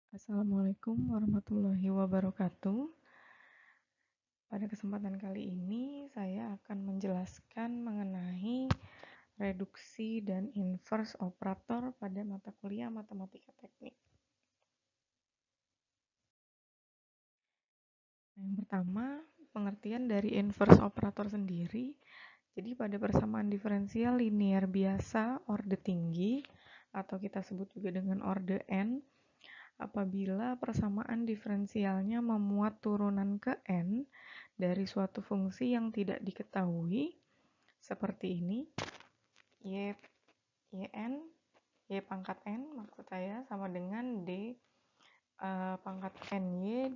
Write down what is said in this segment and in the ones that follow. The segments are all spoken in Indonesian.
Assalamualaikum warahmatullahi wabarakatuh. Pada kesempatan kali ini, saya akan menjelaskan mengenai reduksi dan inverse operator pada mata kuliah matematika teknik. Yang pertama, pengertian dari inverse operator sendiri. Jadi pada persamaan diferensial linear biasa orde tinggi, atau kita sebut juga dengan orde n, apabila persamaan diferensialnya memuat turunan ke n dari suatu fungsi yang tidak diketahui, seperti ini, y pangkat n maksud saya sama dengan d pangkat ny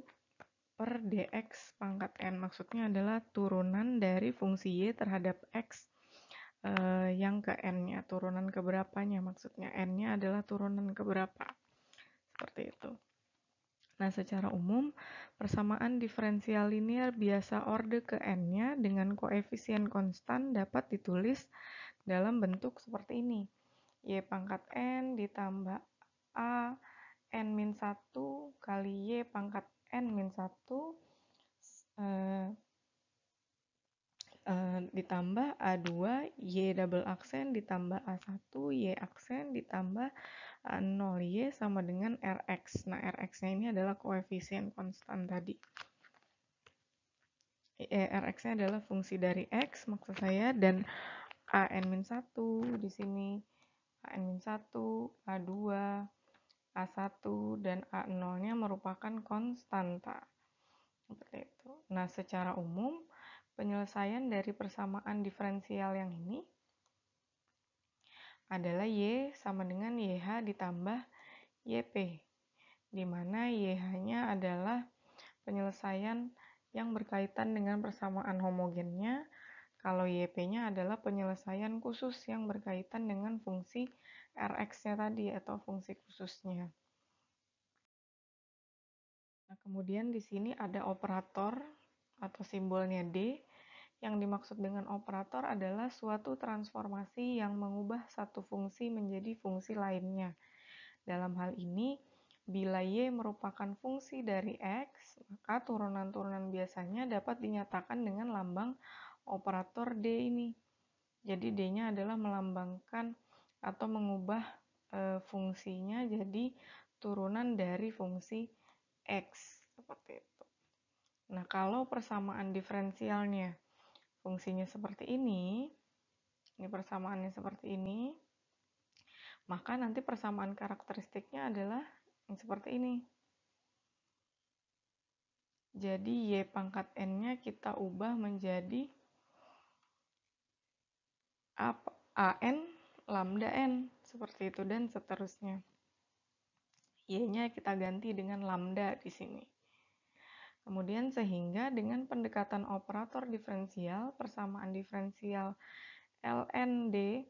per dx pangkat n. Maksudnya adalah turunan dari fungsi y terhadap x yang ke n-nya, turunan keberapanya, maksudnya n-nya adalah turunan keberapa, seperti itu. Nah, secara umum, persamaan diferensial linear biasa orde ke n-nya dengan koefisien konstan dapat ditulis dalam bentuk seperti ini. Y pangkat n ditambah a n-1 kali y pangkat n-1 ditambah A2 Y double aksen ditambah A1 Y aksen ditambah A0 Y sama dengan Rx. Nah, Rx-nya ini adalah koefisien konstan tadi. Rx-nya adalah fungsi dari X maksud saya, dan An-1 di sini, An-1, A2, A1, dan A0-nya merupakan konstanta. Seperti itu. Nah, secara umum, penyelesaian dari persamaan diferensial yang ini adalah Y sama dengan YH ditambah YP, di mana YH-nya adalah penyelesaian yang berkaitan dengan persamaan homogennya, kalau YP-nya adalah penyelesaian khusus yang berkaitan dengan fungsi Rx-nya tadi atau fungsi khususnya. Nah, kemudian di sini ada operator atau simbolnya D. Yang dimaksud dengan operator adalah suatu transformasi yang mengubah satu fungsi menjadi fungsi lainnya. Dalam hal ini, bila Y merupakan fungsi dari X, maka turunan-turunan biasanya dapat dinyatakan dengan lambang operator D ini. Jadi D-nya adalah melambangkan atau mengubah fungsinya jadi turunan dari fungsi X, seperti itu. Nah, kalau persamaan diferensialnya fungsinya seperti ini persamaannya seperti ini, maka nanti persamaan karakteristiknya adalah yang seperti ini. Jadi Y pangkat N-nya kita ubah menjadi AN lambda N, seperti itu, dan seterusnya. Y-nya kita ganti dengan lambda di sini. Kemudian sehingga dengan pendekatan operator diferensial, persamaan diferensial ln D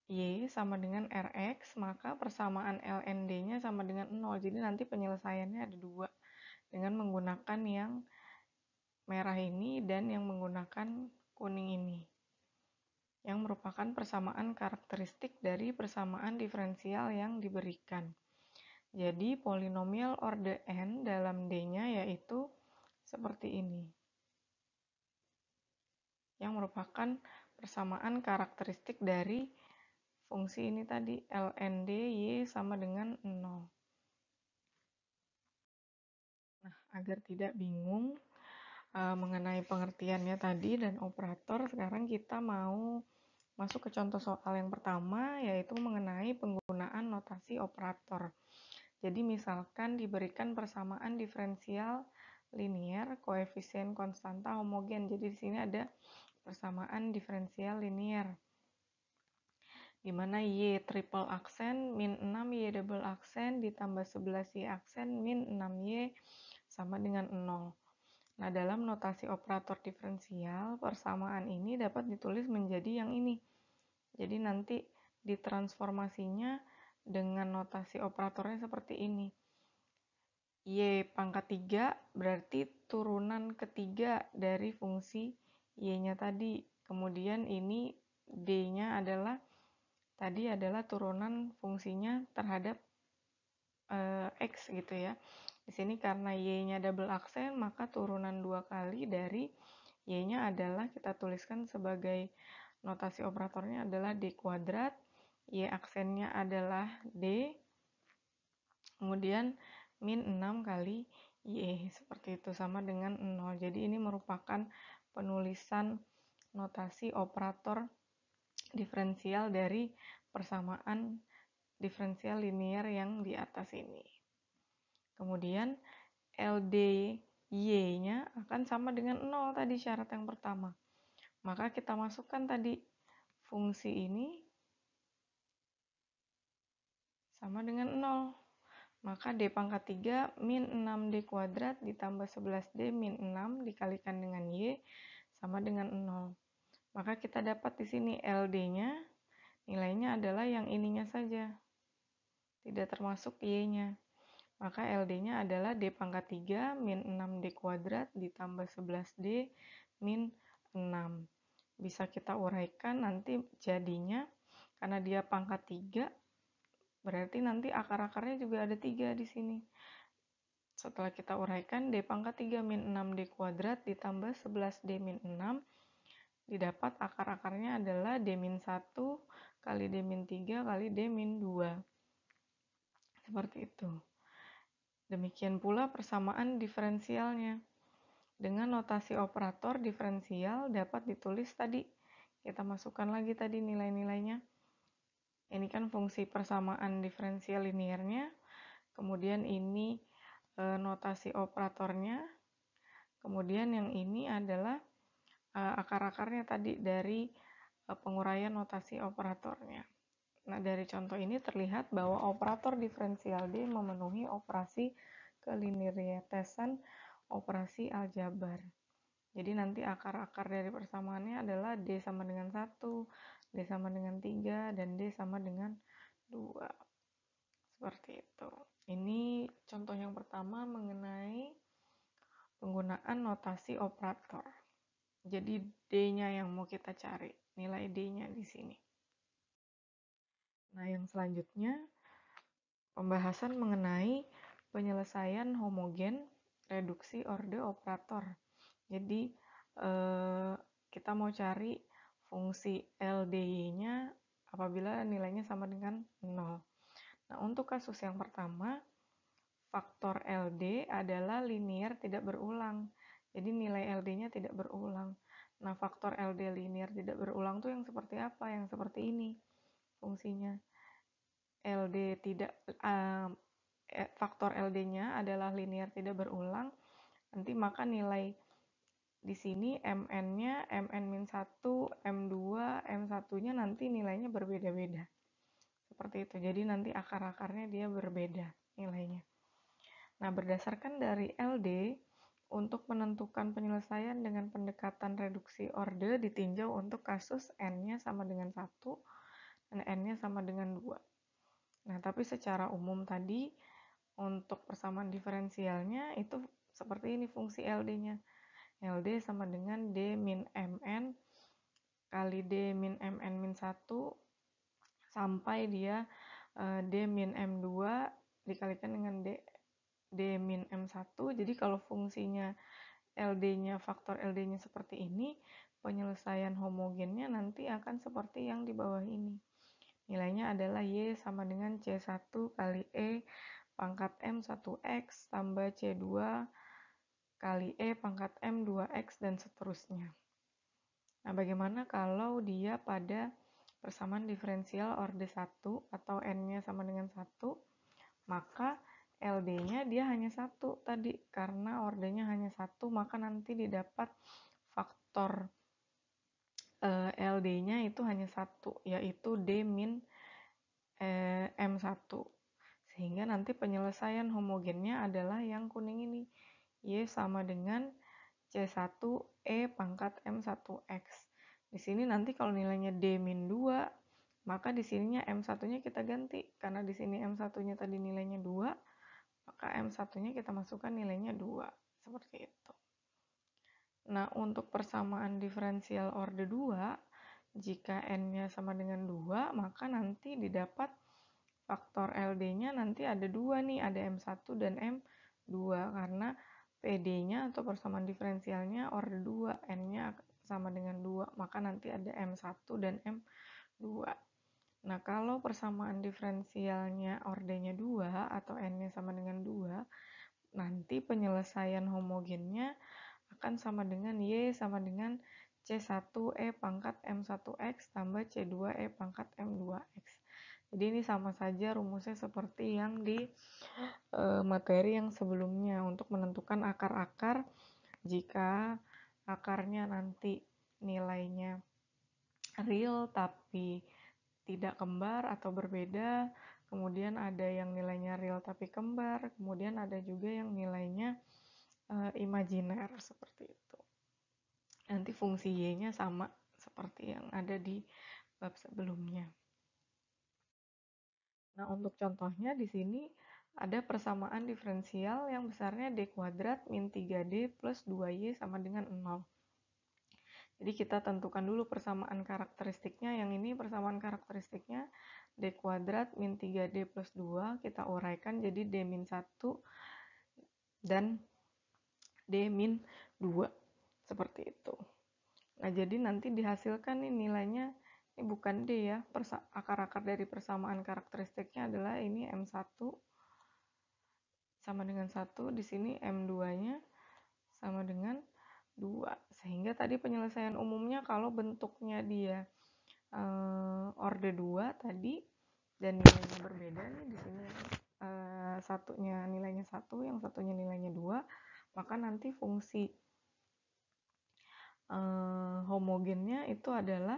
Y sama dengan Rx, maka persamaan ln D-nya sama dengan 0. Jadi nanti penyelesaiannya ada dua, dengan menggunakan yang merah ini dan yang menggunakan kuning ini, yang merupakan persamaan karakteristik dari persamaan diferensial yang diberikan. Jadi polinomial orde n dalam D-nya yaitu seperti ini, yang merupakan persamaan karakteristik dari fungsi ini tadi, ln D Y sama dengan 0. Nah, agar tidak bingung mengenai pengertiannya tadi dan operator, sekarang kita mau masuk ke contoh soal yang pertama, yaitu mengenai penggunaan notasi operator. Jadi misalkan diberikan persamaan diferensial linear koefisien konstanta homogen. Jadi di sini ada persamaan diferensial linear, di mana Y triple aksen min 6 Y double aksen ditambah 11 Y aksen min 6 Y sama dengan 0. Nah, dalam notasi operator diferensial, persamaan ini dapat ditulis menjadi yang ini. Jadi nanti ditransformasinya dengan notasi operatornya seperti ini. Y pangkat 3 berarti turunan ketiga dari fungsi Y-nya tadi. Kemudian ini D-nya adalah turunan fungsinya terhadap X gitu ya. Di sini karena Y-nya double aksen, maka turunan 2 kali dari Y-nya adalah kita tuliskan sebagai notasi operatornya adalah D kuadrat, Y aksennya adalah D, kemudian min 6 kali Y, seperti itu, sama dengan 0. Jadi ini merupakan penulisan notasi operator diferensial dari persamaan diferensial linear yang di atas ini. Kemudian LDY-nya akan sama dengan 0 tadi syarat yang pertama. Maka kita masukkan tadi fungsi ini sama dengan 0. Maka D pangkat 3 min 6D kuadrat ditambah 11D min 6 dikalikan dengan Y sama dengan 0. Maka kita dapat di sini LD-nya, nilainya adalah yang ininya saja, tidak termasuk Y-nya. Maka LD-nya adalah D pangkat 3 min 6D kuadrat ditambah 11D min 6. Bisa kita uraikan nanti jadinya, karena dia pangkat 3, berarti nanti akar-akarnya juga ada 3 di sini. Setelah kita uraikan, D pangkat 3 min 6D kuadrat ditambah 11D min 6, didapat akar-akarnya adalah D min 1 kali D min 3 kali D min 2. Seperti itu. Demikian pula persamaan diferensialnya. Dengan notasi operator diferensial dapat ditulis tadi. Kita masukkan lagi tadi nilai-nilainya. Ini kan fungsi persamaan diferensial linearnya. Kemudian ini notasi operatornya. Kemudian yang ini adalah akar-akarnya tadi dari penguraian notasi operatornya. Nah, dari contoh ini terlihat bahwa operator diferensial D memenuhi operasi keliniaritasan operasi aljabar. Jadi nanti akar-akar dari persamaannya adalah D sama dengan 1, D sama dengan 3, dan D sama dengan 2. Seperti itu. Ini contoh yang pertama mengenai penggunaan notasi operator. Jadi D-nya yang mau kita cari, nilai D-nya di sini. Nah, yang selanjutnya pembahasan mengenai penyelesaian homogen reduksi orde operator. Jadi kita mau cari fungsi LDY-nya apabila nilainya sama dengan 0. Nah, untuk kasus yang pertama, faktor LD adalah linear tidak berulang. Jadi nilai LD-nya tidak berulang. Nah, faktor LD linear tidak berulang tuh yang seperti apa? Yang seperti ini fungsinya. LD tidak faktor LD-nya adalah linear tidak berulang. Nanti maka nilai di sini MN-nya MN-1, M2, M1-nya nanti nilainya berbeda-beda. Seperti itu. Jadi nanti akar-akarnya dia berbeda nilainya. Nah, berdasarkan dari LD, untuk menentukan penyelesaian dengan pendekatan reduksi orde ditinjau untuk kasus N-nya sama dengan 1 dan N-nya sama dengan 2. Nah, tapi secara umum tadi, untuk persamaan diferensialnya itu seperti ini fungsi LD-nya. LD sama dengan D min MN kali D min MN min 1 sampai dia D min M2 dikalikan dengan D min M1. Jadi kalau fungsinya LD-nya, faktor LD-nya seperti ini, penyelesaian homogennya nanti akan seperti yang di bawah ini. Nilainya adalah Y sama dengan C1 kali E pangkat M1X tambah C2 kali E pangkat M2X dan seterusnya. Nah, bagaimana kalau dia pada persamaan diferensial orde 1 atau N-nya sama dengan 1, maka LD-nya dia hanya 1 tadi. Karena ordenya hanya 1, maka nanti didapat faktor LD-nya itu hanya 1, yaitu D min M1. Sehingga nanti penyelesaian homogennya adalah yang kuning ini. Y sama dengan C1 E pangkat M1X. Di sini nanti kalau nilainya D min 2, maka di sininya M1-nya kita ganti. Karena di sini M1-nya tadi nilainya 2, maka M1-nya kita masukkan nilainya 2. Seperti itu. Nah, untuk persamaan diferensial orde 2, jika N-nya sama dengan 2, maka nanti didapat faktor LD-nya nanti ada 2 nih, ada M1 dan M2 karena PD-nya atau persamaan diferensialnya order 2, N-nya sama dengan 2, maka nanti ada M1 dan M2. Nah, kalau persamaan diferensialnya ordernya 2 atau N-nya sama dengan 2, nanti penyelesaian homogennya akan sama dengan Y sama dengan C1E pangkat M1X tambah C2E pangkat M2X. Jadi ini sama saja rumusnya seperti yang di materi yang sebelumnya untuk menentukan akar-akar. Jika akarnya nanti nilainya real tapi tidak kembar atau berbeda, kemudian ada yang nilainya real tapi kembar, kemudian ada juga yang nilainya imajiner seperti itu. Nanti fungsi Y-nya sama seperti yang ada di bab sebelumnya. Nah, untuk contohnya di sini ada persamaan diferensial yang besarnya D kuadrat min 3D plus 2Y sama dengan 0. Jadi kita tentukan dulu persamaan karakteristiknya. Yang ini persamaan karakteristiknya D kuadrat min 3D plus 2. Kita uraikan jadi D min 1 dan D min 2. Seperti itu. Nah, jadi nanti dihasilkan nih nilainya, ini bukan D ya, akar-akar dari persamaan karakteristiknya adalah ini M1 sama dengan 1, di sini M2-nya sama dengan 2. Sehingga tadi penyelesaian umumnya kalau bentuknya dia orde 2 tadi dan nilainya berbeda nih, di sini satunya nilainya 1, yang satunya nilainya 2, maka nanti fungsi homogennya itu adalah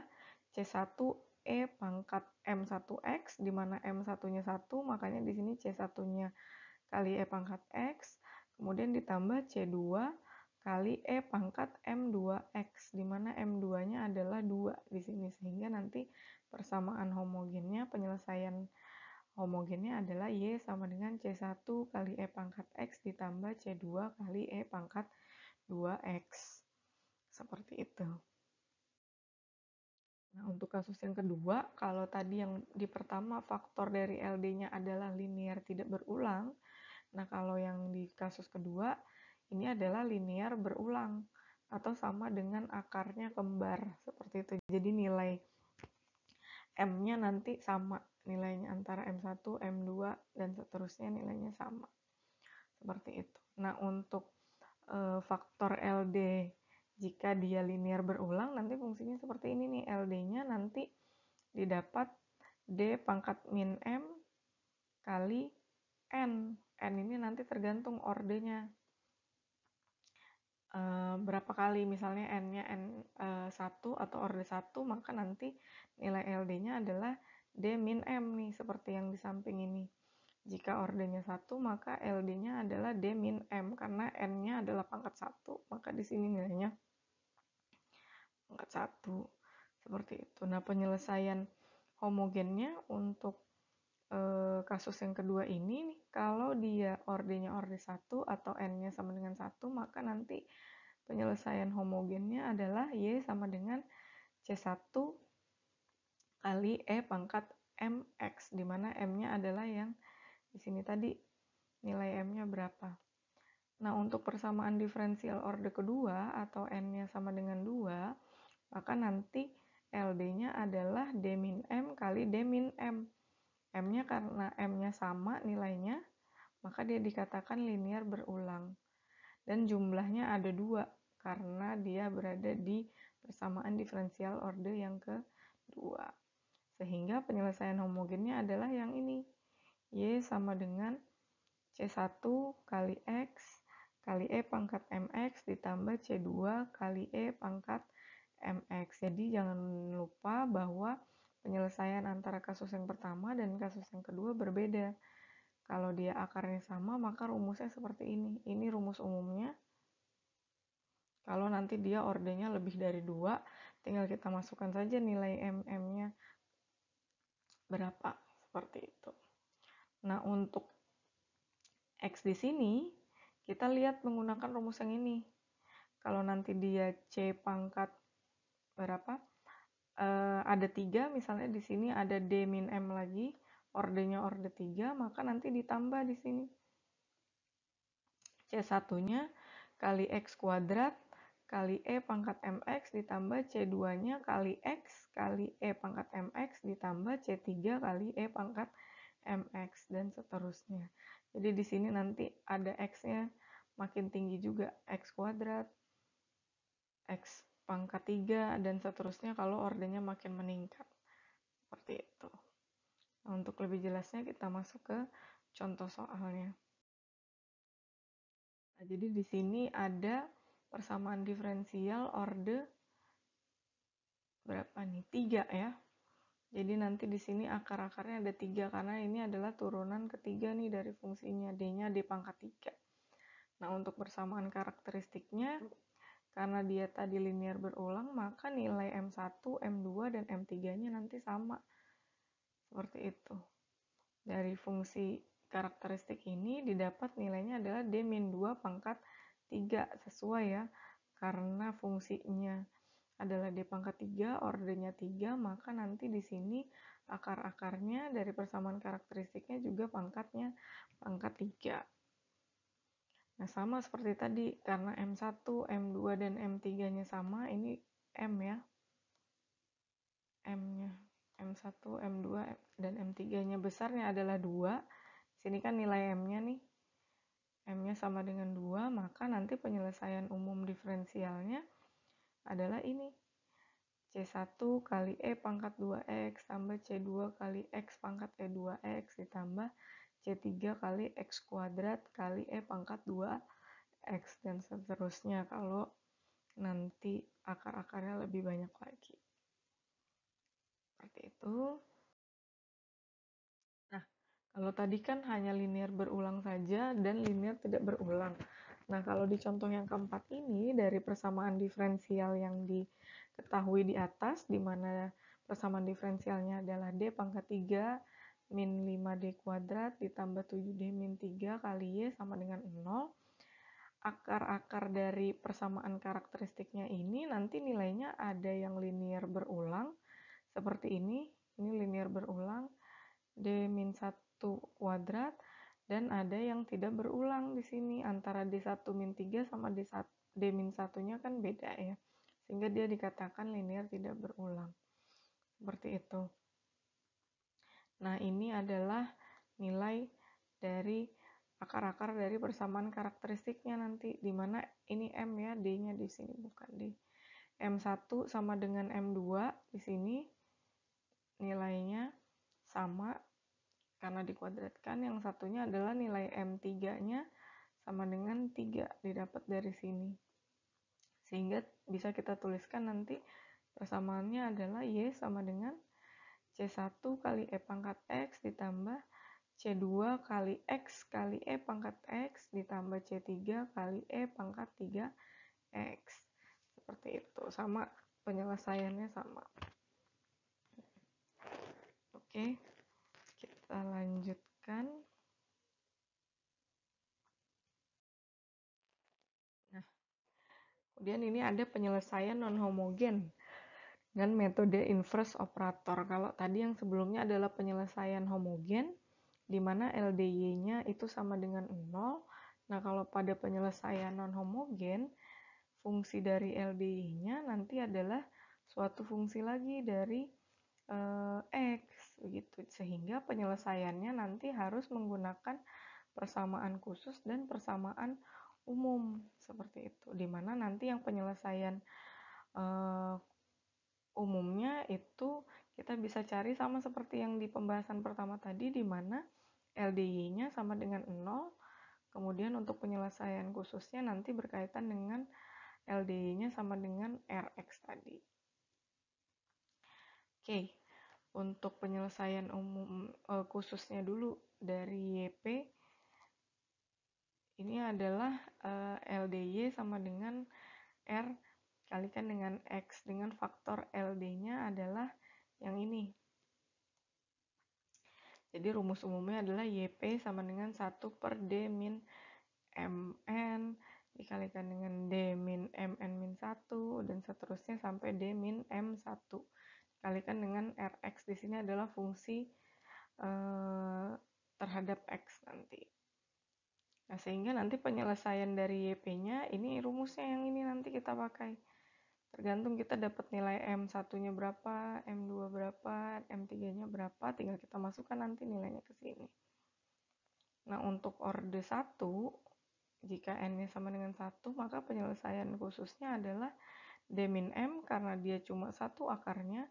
C1E pangkat M1X, di mana M1-nya 1, makanya di sini C1-nya kali E pangkat X, kemudian ditambah C2 kali E pangkat M2X, di mana M2-nya adalah 2 di sini, sehingga nanti persamaan homogennya, penyelesaian homogennya adalah Y sama dengan C1 kali E pangkat X ditambah C2 kali E pangkat 2X. Seperti itu. Nah, untuk kasus yang kedua, kalau tadi yang di pertama faktor dari LD-nya adalah linear tidak berulang, nah kalau yang di kasus kedua, ini adalah linear berulang atau sama dengan akarnya kembar, seperti itu. Jadi nilai M-nya nanti sama, nilainya antara M1, M2, dan seterusnya nilainya sama. Seperti itu. Nah, untuk faktor LD jika dia linear berulang, nanti fungsinya seperti ini nih, LD-nya nanti didapat D pangkat min M kali N. N ini nanti tergantung ordenya. Berapa kali, misalnya N-nya N1 atau orde 1, maka nanti nilai LD-nya adalah D min M nih, seperti yang di samping ini. Jika ordenya 1, maka LD-nya adalah D min M, karena N-nya adalah pangkat 1, maka di sini nilainya pangkat 1. Seperti itu. Nah, penyelesaian homogennya untuk kasus yang kedua ini, kalau dia ordenya orde 1 atau N-nya sama dengan 1, maka nanti penyelesaian homogennya adalah Y sama dengan C1 kali E pangkat MX, di mana M-nya adalah yang di sini tadi, nilai M-nya berapa. Nah, untuk persamaan diferensial orde kedua atau N-nya sama dengan 2, maka nanti LD-nya adalah D min M kali D min M. M-nya karena M-nya sama nilainya, maka dia dikatakan linear berulang. Dan jumlahnya ada 2, karena dia berada di persamaan diferensial orde yang kedua. Sehingga penyelesaian homogennya adalah yang ini. Y sama dengan C1 kali X kali E pangkat MX ditambah C2 kali E pangkat MX. Jadi jangan lupa bahwa penyelesaian antara kasus yang pertama dan kasus yang kedua berbeda. Kalau dia akarnya sama, maka rumusnya seperti ini. Ini rumus umumnya. Kalau nanti dia ordenya lebih dari 2, tinggal kita masukkan saja nilai MM-nya berapa, seperti itu. Nah, untuk X di sini, kita lihat menggunakan rumus yang ini. Kalau nanti dia C pangkat berapa? Ada 3, misalnya di sini ada D min M lagi, ordenya orde 3, maka nanti ditambah di sini. C1-nya kali X kuadrat kali E pangkat MX ditambah C2-nya kali X kali E pangkat MX ditambah C3 kali E pangkat MX dan seterusnya. Jadi di sini nanti ada X-nya makin tinggi juga, X kuadrat, X pangkat 3 dan seterusnya kalau ordenya makin meningkat. Seperti itu. Nah, untuk lebih jelasnya kita masuk ke contoh soalnya. Nah, jadi di sini ada persamaan diferensial orde berapa nih? 3 ya. Jadi nanti di sini akar-akarnya ada 3 karena ini adalah turunan ketiga nih dari fungsinya, D-nya D pangkat 3. Nah, untuk persamaan karakteristiknya, karena dia tadi linear berulang, maka nilai M1, M2, dan M3-nya nanti sama. Seperti itu. Dari fungsi karakteristik ini didapat nilainya adalah D-2 pangkat 3 sesuai ya. Karena fungsinya adalah D pangkat 3, ordenya 3, maka nanti di sini akar-akarnya dari persamaan karakteristiknya juga pangkatnya pangkat 3. Nah, sama seperti tadi, karena M1, M2, dan M3-nya sama, ini M ya. M-nya. M1, M2, dan M3-nya besarnya adalah 2. Sini kan nilai M-nya nih. M-nya sama dengan 2, maka nanti penyelesaian umum diferensialnya adalah ini. C1 kali E pangkat 2X tambah C2 kali X pangkat E2X ditambah C3 kali X kuadrat kali E pangkat 2X dan seterusnya kalau nanti akar-akarnya lebih banyak lagi. Seperti itu. Nah, kalau tadi kan hanya linear berulang saja dan linear tidak berulang. Nah, kalau di contoh yang keempat ini, dari persamaan diferensial yang diketahui di atas, di mana persamaan diferensialnya adalah D pangkat 3 min 5D kuadrat ditambah 7D min 3 kali Y sama dengan 0. Akar-akar dari persamaan karakteristiknya ini nanti nilainya ada yang linear berulang, seperti ini linear berulang, D min 1 kuadrat, dan ada yang tidak berulang di sini antara D1 min 3 sama D min 1-nya kan beda ya. Sehingga dia dikatakan linear tidak berulang. Seperti itu. Nah, ini adalah nilai dari akar-akar dari persamaan karakteristiknya nanti, di mana ini M ya, D-nya di sini bukan D. M1 sama dengan M2 di sini nilainya sama karena dikuadratkan. Yang satunya adalah nilai M3-nya sama dengan 3 didapat dari sini. Sehingga bisa kita tuliskan nanti persamaannya adalah Y sama dengan C1 kali E pangkat X ditambah C2 kali X kali E pangkat X ditambah C3 kali E pangkat 3X. Seperti itu. Sama penyelesaiannya sama. Oke. Kita lanjutkan. Nah, kemudian ini ada penyelesaian non-homogen dengan metode inverse operator. Kalau tadi yang sebelumnya adalah penyelesaian homogen, di mana LDY-nya itu sama dengan 0. Nah, kalau pada penyelesaian non-homogen, fungsi dari LDY-nya nanti adalah suatu fungsi lagi dari X, begitu. Sehingga penyelesaiannya nanti harus menggunakan persamaan khusus dan persamaan umum, seperti itu. Dimana nanti yang penyelesaian umumnya itu kita bisa cari sama seperti yang di pembahasan pertama tadi, di mana LDY-nya sama dengan 0, kemudian untuk penyelesaian khususnya nanti berkaitan dengan LDY-nya sama dengan Rx tadi. Oke, untuk penyelesaian umum khususnya dulu dari YP, ini adalah LDY sama dengan R kalikan dengan X dengan faktor LD-nya adalah yang ini. Jadi rumus umumnya adalah YP sama dengan 1 per D min MN dikalikan dengan D min MN min 1 dan seterusnya sampai D min M1 dikalikan dengan Rx. Di sini adalah fungsi terhadap X nanti. Nah, sehingga nanti penyelesaian dari YP-nya, ini rumusnya yang ini nanti kita pakai. Tergantung kita dapat nilai M1-nya berapa, M2 berapa, M3-nya berapa, tinggal kita masukkan nanti nilainya ke sini. Nah, untuk orde 1, jika N-nya sama dengan 1, maka penyelesaian khususnya adalah D min M, karena dia cuma 1 akarnya,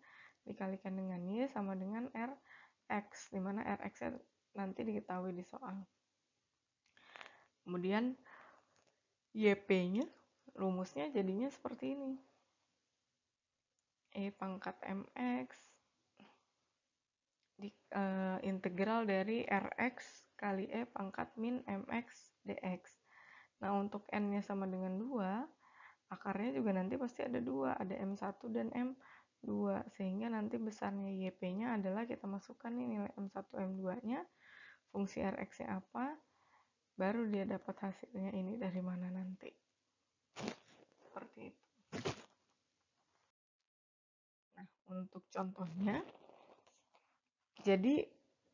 dikalikan dengan Y sama dengan Rx, di mana Rx nanti diketahui di soal. Kemudian YP-nya, rumusnya jadinya seperti ini. E pangkat MX integral dari Rx kali E pangkat min MX dx. Nah, untuk N-nya sama dengan 2, akarnya juga nanti pasti ada 2, ada M1 dan M2, sehingga nanti besarnya YP-nya adalah kita masukkan nih nilai M1, M2-nya, fungsi Rx-nya apa, baru dia dapat hasilnya ini dari mana nanti. Seperti itu. Nah, untuk contohnya, jadi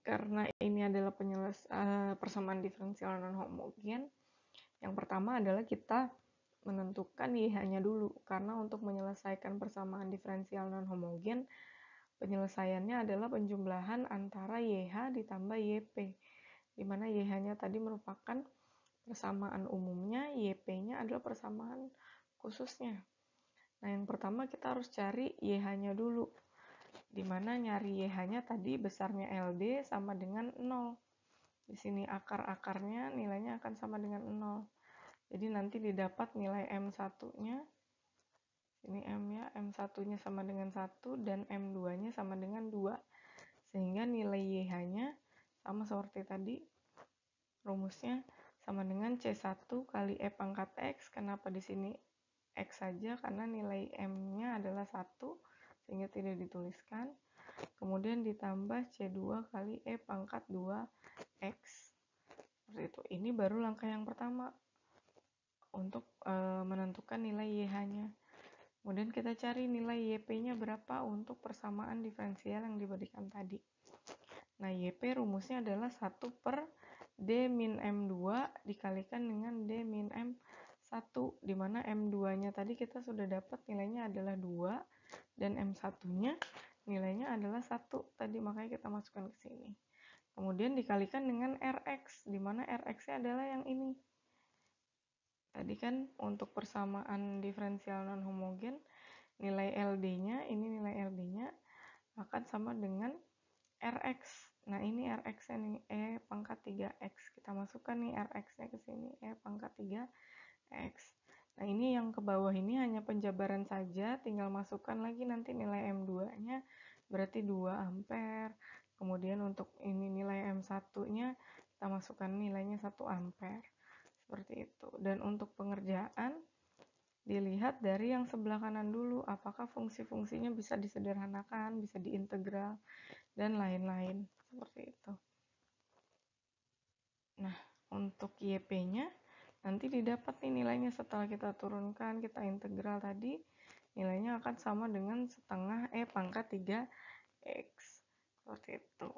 karena ini adalah persamaan diferensial non homogen, yang pertama adalah kita menentukan YH-nya dulu, karena untuk menyelesaikan persamaan diferensial non homogen, penyelesaiannya adalah penjumlahan antara YH ditambah YP, di mana YH-nya tadi merupakan persamaan umumnya, YP-nya adalah persamaan khususnya. Nah, yang pertama kita harus cari YH-nya dulu, di mana nyari YH-nya tadi besarnya LD sama dengan 0. Di sini akar-akarnya nilainya akan sama dengan 0. Jadi nanti didapat nilai M1-nya, ini M ya, M1-nya sama dengan 1 dan M2-nya sama dengan 2. Sehingga nilai YH-nya sama seperti tadi, rumusnya sama dengan C1 kali E pangkat X. Kenapa di sini X saja? Karena nilai M-nya adalah 1, sehingga tidak dituliskan. Kemudian ditambah C2 kali E pangkat 2X. Seperti itu. Ini baru langkah yang pertama untuk menentukan nilai YH-nya. Kemudian kita cari nilai YP-nya berapa untuk persamaan diferensial yang diberikan tadi. Nah, YP rumusnya adalah 1 per D min M2 dikalikan dengan D min M1, di mana M2-nya tadi kita sudah dapat nilainya adalah 2, dan M1-nya nilainya adalah 1 tadi, makanya kita masukkan ke sini. Kemudian dikalikan dengan Rx, di mana Rx-nya adalah yang ini. Tadi kan untuk persamaan diferensial non homogen, nilai LD-nya, ini nilai LD-nya akan sama dengan Rx. Nah, ini Rx-nya nih, E pangkat 3X. Kita masukkan nih Rx-nya ke sini, E pangkat 3X. Nah, ini yang ke bawah ini hanya penjabaran saja, tinggal masukkan lagi nanti nilai M2-nya, berarti 2 ampere. Kemudian untuk ini nilai M1-nya, kita masukkan nilainya 1 ampere. Seperti itu. Dan untuk pengerjaan, dilihat dari yang sebelah kanan dulu, apakah fungsi-fungsinya bisa disederhanakan, bisa diintegral, dan lain-lain. Seperti itu. Nah, untuk YP-nya, nanti didapat nih nilainya setelah kita turunkan, kita integral tadi, nilainya akan sama dengan setengah E pangkat 3X. Seperti itu.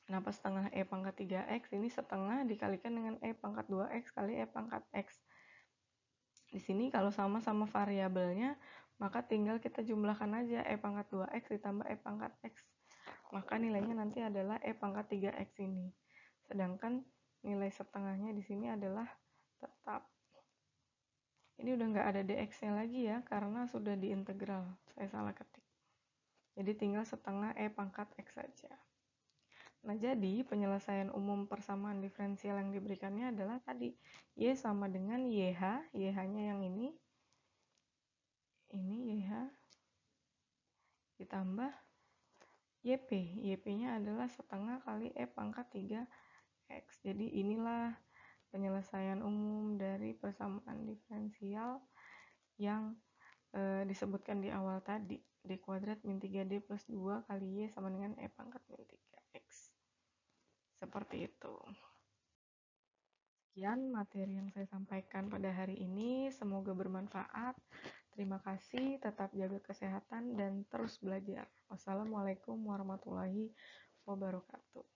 Kenapa setengah E pangkat 3X? Ini setengah dikalikan dengan E pangkat 2X kali E pangkat X. Di sini kalau sama-sama variabelnya, maka tinggal kita jumlahkan aja E pangkat 2X ditambah E pangkat X. Maka nilainya nanti adalah E pangkat 3X ini. Sedangkan nilai setengahnya di sini adalah tetap. Ini udah nggak ada dx-nya lagi ya, karena sudah diintegral. Saya salah ketik. Jadi tinggal setengah E pangkat X saja. Nah, jadi penyelesaian umum persamaan diferensial yang diberikannya adalah tadi Y sama dengan YH, YH-nya yang ini YH, ditambah YP, YP-nya adalah setengah kali E pangkat 3X. Jadi inilah penyelesaian umum dari persamaan diferensial yang disebutkan di awal tadi. D kuadrat min 3D plus 2 kali Y sama dengan E pangkat min 3X. Seperti itu. Sekian materi yang saya sampaikan pada hari ini, semoga bermanfaat. Terima kasih, tetap jaga kesehatan dan terus belajar. Wassalamualaikum warahmatullahi wabarakatuh.